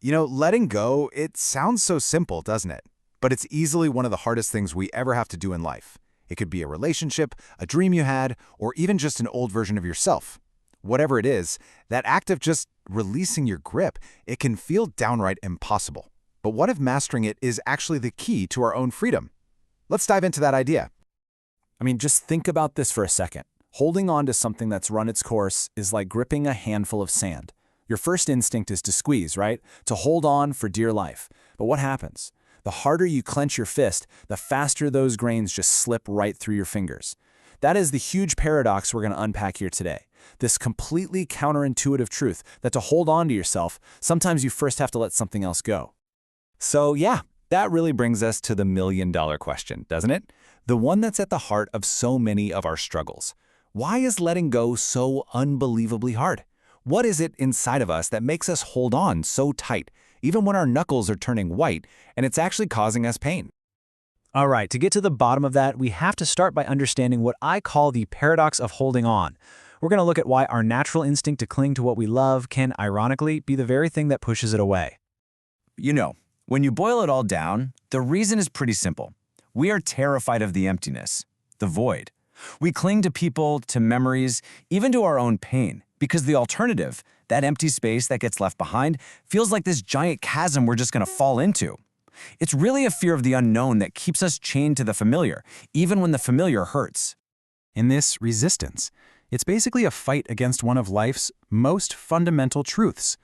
Letting go, it sounds so simple, doesn't it? But it's easily one of the hardest things we ever have to do in life. It could be a relationship, a dream you had, or even just an old version of yourself. Whatever it is, that act of just releasing your grip, it can feel downright impossible. But what if mastering it is actually the key to our own freedom? Let's dive into that idea. Just think about this for a second. Holding on to something that's run its course is like gripping a handful of sand. Your first instinct is to squeeze, right? To hold on for dear life. But what happens? The harder you clench your fist, the faster those grains just slip right through your fingers. That is the huge paradox we're going to unpack here today. This completely counterintuitive truth that to hold on to yourself, sometimes you first have to let something else go. So yeah, that really brings us to the million-dollar question, doesn't it? The one that's at the heart of so many of our struggles. Why is letting go so unbelievably hard? What is it inside of us that makes us hold on so tight, even when our knuckles are turning white, and it's actually causing us pain? All right, to get to the bottom of that, we have to start by understanding what I call the paradox of holding on. We're going to look at why our natural instinct to cling to what we love can, ironically, be the very thing that pushes it away. When you boil it all down, the reason is pretty simple. We are terrified of the emptiness, the void. We cling to people, to memories, even to our own pain, because the alternative, that empty space that gets left behind, feels like this giant chasm we're just going to fall into. It's really a fear of the unknown that keeps us chained to the familiar, even when the familiar hurts. In this resistance, it's basically a fight against one of life's most fundamental truths: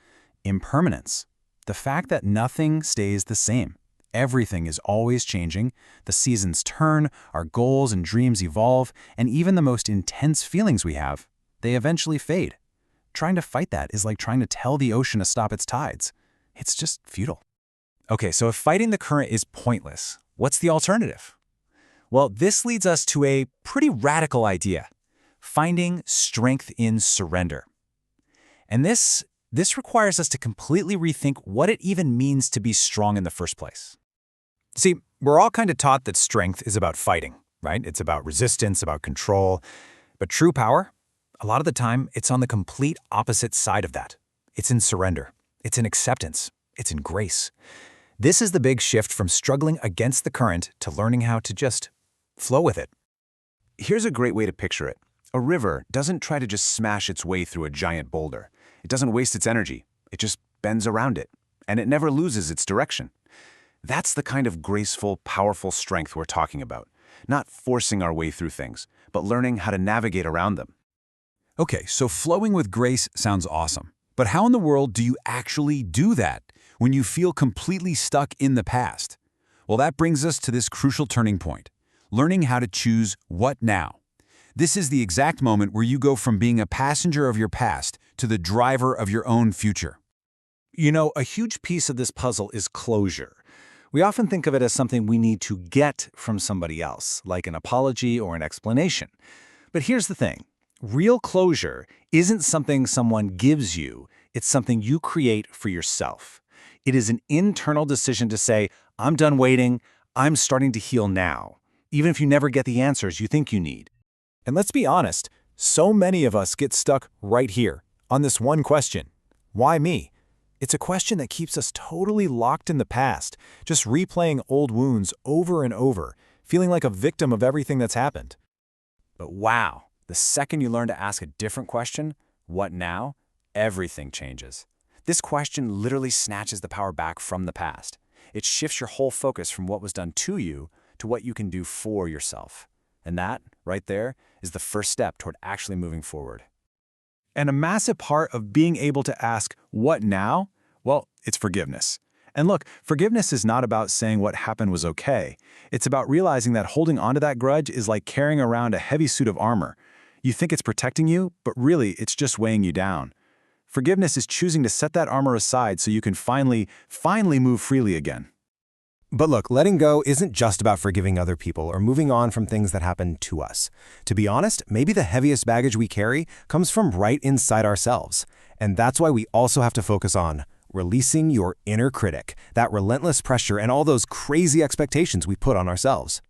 impermanence. The fact that nothing stays the same. Everything is always changing, the seasons turn, our goals and dreams evolve, and even the most intense feelings we have, they eventually fade. Trying to fight that is like trying to tell the ocean to stop its tides. It's just futile. Okay, so if fighting the current is pointless, what's the alternative? Well, this leads us to a pretty radical idea: finding strength in surrender. And this requires us to completely rethink what it even means to be strong in the first place. See, we're all kind of taught that strength is about fighting, right? It's about resistance, about control. But true power, a lot of the time, it's on the complete opposite side of that. It's in surrender. It's in acceptance. It's in grace. This is the big shift from struggling against the current to learning how to just flow with it. Here's a great way to picture it. A river doesn't try to just smash its way through a giant boulder. It doesn't waste its energy. It just bends around it, and it never loses its direction. That's the kind of graceful, powerful strength we're talking about. Not forcing our way through things, but learning how to navigate around them. Okay, so flowing with grace sounds awesome. But how in the world do you actually do that when you feel completely stuck in the past? Well, that brings us to this crucial turning point: learning how to choose what now. This is the exact moment where you go from being a passenger of your past to the driver of your own future. A huge piece of this puzzle is closure. We often think of it as something we need to get from somebody else, like an apology or an explanation. But here's the thing. Real closure isn't something someone gives you. It's something you create for yourself. It is an internal decision to say, I'm done waiting. I'm starting to heal now, even if you never get the answers you think you need. And let's be honest, so many of us get stuck right here on this one question: why me? It's a question that keeps us totally locked in the past, just replaying old wounds over and over, feeling like a victim of everything that's happened. But wow, the second you learn to ask a different question, what now, everything changes. This question literally snatches the power back from the past. It shifts your whole focus from what was done to you to what you can do for yourself. And that, right there, is the first step toward actually moving forward. And a massive part of being able to ask, what now? Well, it's forgiveness. And look, forgiveness is not about saying what happened was okay. It's about realizing that holding onto that grudge is like carrying around a heavy suit of armor. You think it's protecting you, but really it's just weighing you down. Forgiveness is choosing to set that armor aside so you can finally move freely again. But look, letting go isn't just about forgiving other people or moving on from things that happened to us. To be honest, maybe the heaviest baggage we carry comes from right inside ourselves. And that's why we also have to focus on releasing your inner critic, that relentless pressure and all those crazy expectations we put on ourselves.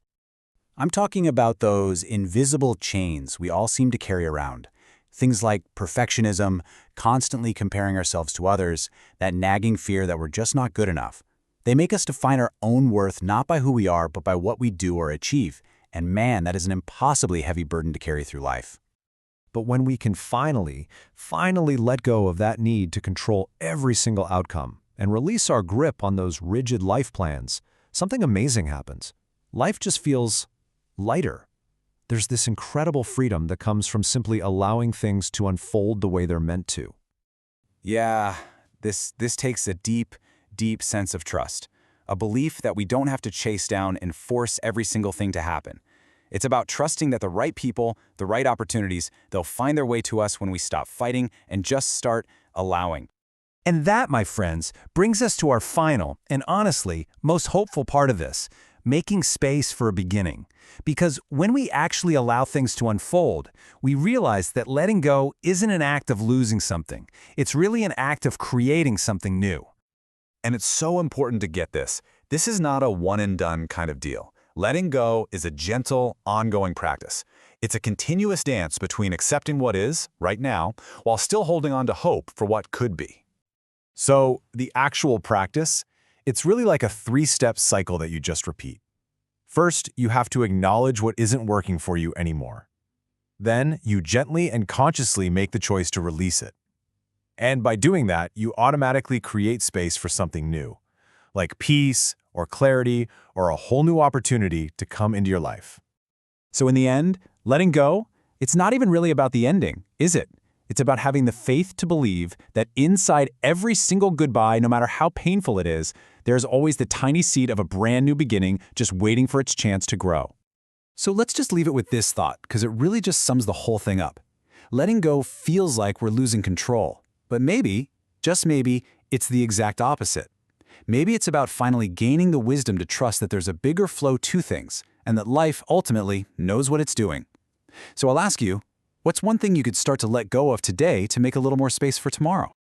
I'm talking about those invisible chains we all seem to carry around. Things like perfectionism, constantly comparing ourselves to others, that nagging fear that we're just not good enough. They make us define our own worth not by who we are, but by what we do or achieve. And man, that is an impossibly heavy burden to carry through life. But when we can finally let go of that need to control every single outcome and release our grip on those rigid life plans, something amazing happens. Life just feels lighter. There's this incredible freedom that comes from simply allowing things to unfold the way they're meant to. Yeah, this takes a deep sense of trust, a belief that we don't have to chase down and force every single thing to happen. It's about trusting that the right people, the right opportunities, they'll find their way to us when we stop fighting and just start allowing. And that, my friends, brings us to our final and honestly most hopeful part of this, making space for a beginning. Because when we actually allow things to unfold, we realize that letting go isn't an act of losing something. It's really an act of creating something new. And it's so important to get this. This is not a one-and-done kind of deal. Letting go is a gentle, ongoing practice. It's a continuous dance between accepting what is, right now, while still holding on to hope for what could be. So, the actual practice, it's really like a three-step cycle that you just repeat. First, you have to acknowledge what isn't working for you anymore. Then, you gently and consciously make the choice to release it. And by doing that, you automatically create space for something new, like peace or clarity or a whole new opportunity to come into your life. So in the end, letting go, it's not even really about the ending, is it? It's about having the faith to believe that inside every single goodbye, no matter how painful it is, there's always the tiny seed of a brand new beginning just waiting for its chance to grow. So let's just leave it with this thought, because it really just sums the whole thing up. Letting go feels like we're losing control, but maybe, just maybe, it's the exact opposite. Maybe it's about finally gaining the wisdom to trust that there's a bigger flow to things, and that life ultimately knows what it's doing. So I'll ask you, what's one thing you could start to let go of today to make a little more space for tomorrow?